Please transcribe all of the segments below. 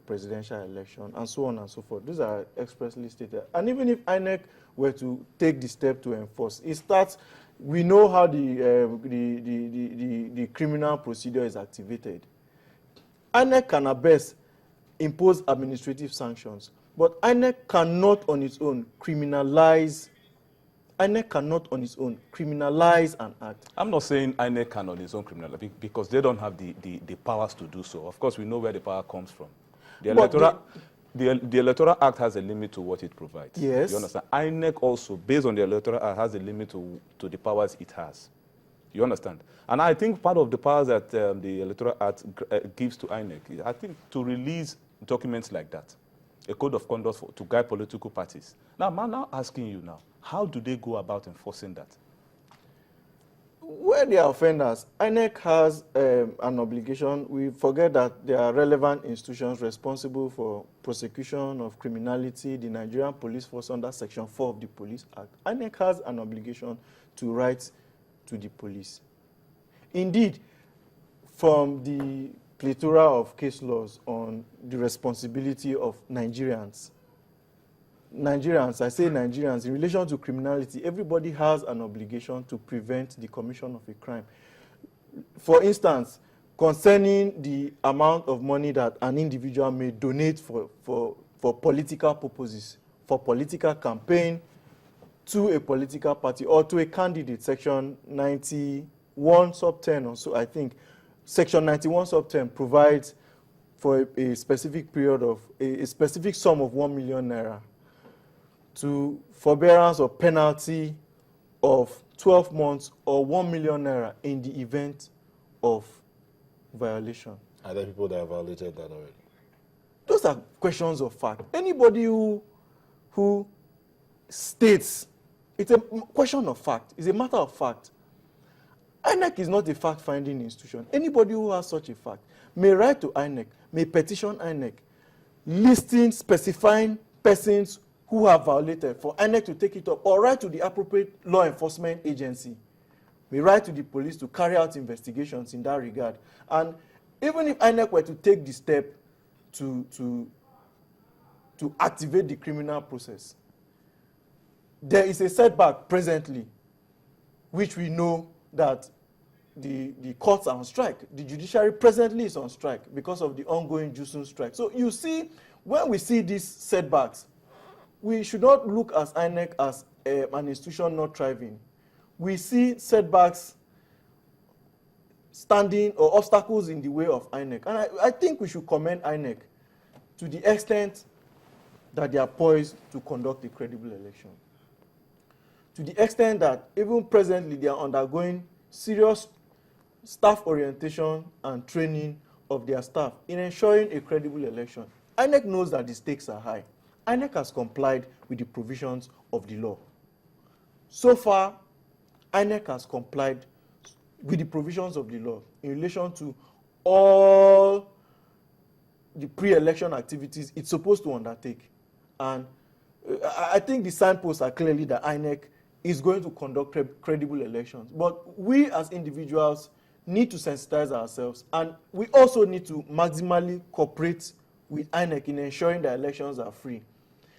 presidential election, and so on and so forth. These are expressly stated. And even if INEC were to take the step to enforce, it starts. We know how the criminal procedure is activated. INEC can at best impose administrative sanctions, but INEC cannot on its own criminalize. INEC cannot on its own criminalize an act. I'm not saying INEC can on its own criminalize because they don't have the powers to do so. Of course, we know where the power comes from. The Electoral Act has a limit to what it provides. Yes. You understand? INEC also, based on the Electoral Act, has a limit to the powers it has. You understand? And I think part of the powers that the Electoral Act gives to INEC, I think, to release documents like that, a code of conduct to guide political parties. Now, I'm now asking you now, how do they go about enforcing that? Where they are offenders, INEC has an obligation. We forget that there are relevant institutions responsible for prosecution of criminality, the Nigerian Police Force under Section 4 of the Police Act. INEC has an obligation to write to the police. Indeed, from the plethora of case laws on the responsibility of Nigerians, I say Nigerians, in relation to criminality, everybody has an obligation to prevent the commission of a crime. For instance, concerning the amount of money that an individual may donate for political purposes, for political campaign, to a political party or to a candidate, Section 91 sub 10 or so, I think. Section 91 sub 10 provides for a specific period of, a specific sum of 1 million naira to forbearance or penalty of 12 months or 1 million naira in the event of violation. Are there people that have violated that already? Those are questions of fact. Anybody who states, it's a question of fact, it's a matter of fact. INEC is not a fact-finding institution. Anybody who has such a fact may write to INEC, may petition INEC, listing, specifying persons who have violated for INEC to take it up, or write to the appropriate law enforcement agency, may write to the police to carry out investigations in that regard. And even if INEC were to take the step to activate the criminal process, there is a setback presently, which we know that the courts are on strike. The judiciary presently is on strike because of the ongoing JUSUN strike. So you see, when we see these setbacks, we should not look at INEC as an institution not thriving. We see setbacks standing or obstacles in the way of INEC. And I think we should commend INEC to the extent that they are poised to conduct a credible election. To the extent that even presently they are undergoing serious staff orientation and training of their staff in ensuring a credible election. INEC knows that the stakes are high. INEC has complied with the provisions of the law. So far, INEC has complied with the provisions of the law in relation to all the pre-election activities it's supposed to undertake. And I think the signposts are clearly that INEC is going to conduct credible elections. But we as individuals need to sensitize ourselves, and we also need to maximally cooperate with INEC in ensuring that elections are free.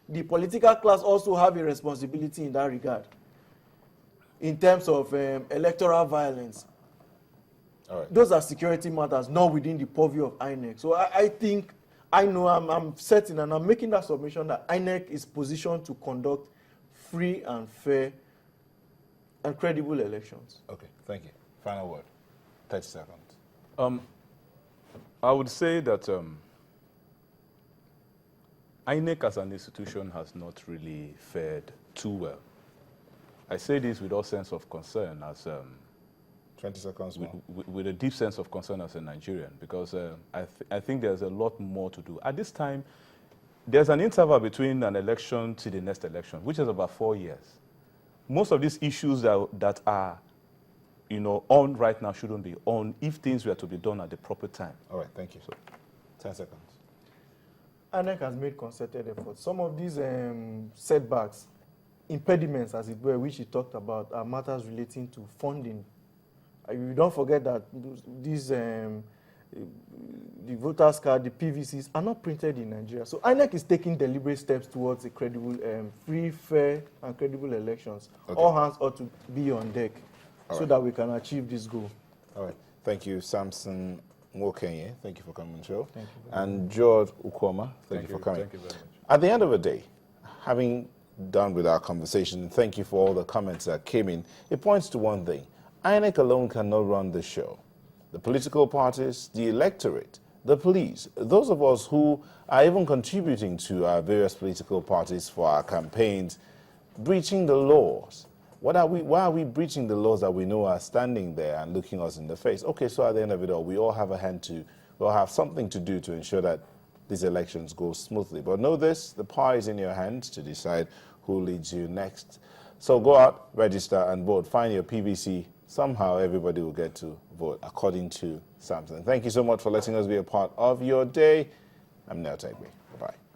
The political class also have a responsibility in that regard, in terms of electoral violence. All right. Those are security matters, not within the purview of INEC. So I think, I'm certain, and I'm making that submission that INEC is positioned to conduct free and fair and credible elections. Okay, thank you. Final word. 30 seconds. I would say that INEC as an institution has not really fared too well. I say this with all sense of concern as 20 seconds more. with a deep sense of concern as a Nigerian, because I think there's a lot more to do. At this time, there's an interval between an election to the next election, which is about 4 years. Most of these issues that are on right now shouldn't be on if things were to be done at the proper time. All right, thank you. So, 10 seconds. INEC has made concerted efforts. Some of these setbacks, impediments, as it were, which he talked about, are matters relating to funding. You don't forget that these the voters card, the PVCs are not printed in Nigeria. So INEC is taking deliberate steps towards a credible, free, fair, and credible elections. Okay. All hands ought to be on deck All so right. that we can achieve this goal. All right. Thank you, Samson Mokenye. Thank you for coming on the show. Thank you. And George Ukwoma, thank you for coming. Thank you very much. At the end of the day, having done with our conversation, thank you for all the comments that came in. It points to one thing. INEC alone cannot run the show. The political parties, the electorate, the police, those of us who are even contributing to our various political parties for our campaigns, breaching the laws. Why are we breaching the laws that we know are standing there and looking us in the face? Okay, so at the end of it all, we all have we all have something to do to ensure that these elections go smoothly. But know this, the power is in your hands to decide who leads you next. So go out, register, and vote. Find your PVC. Somehow everybody will get to vote, according to Samson. Thank you so much for letting us be a part of your day. I'm Nel Tegbe. Bye-bye.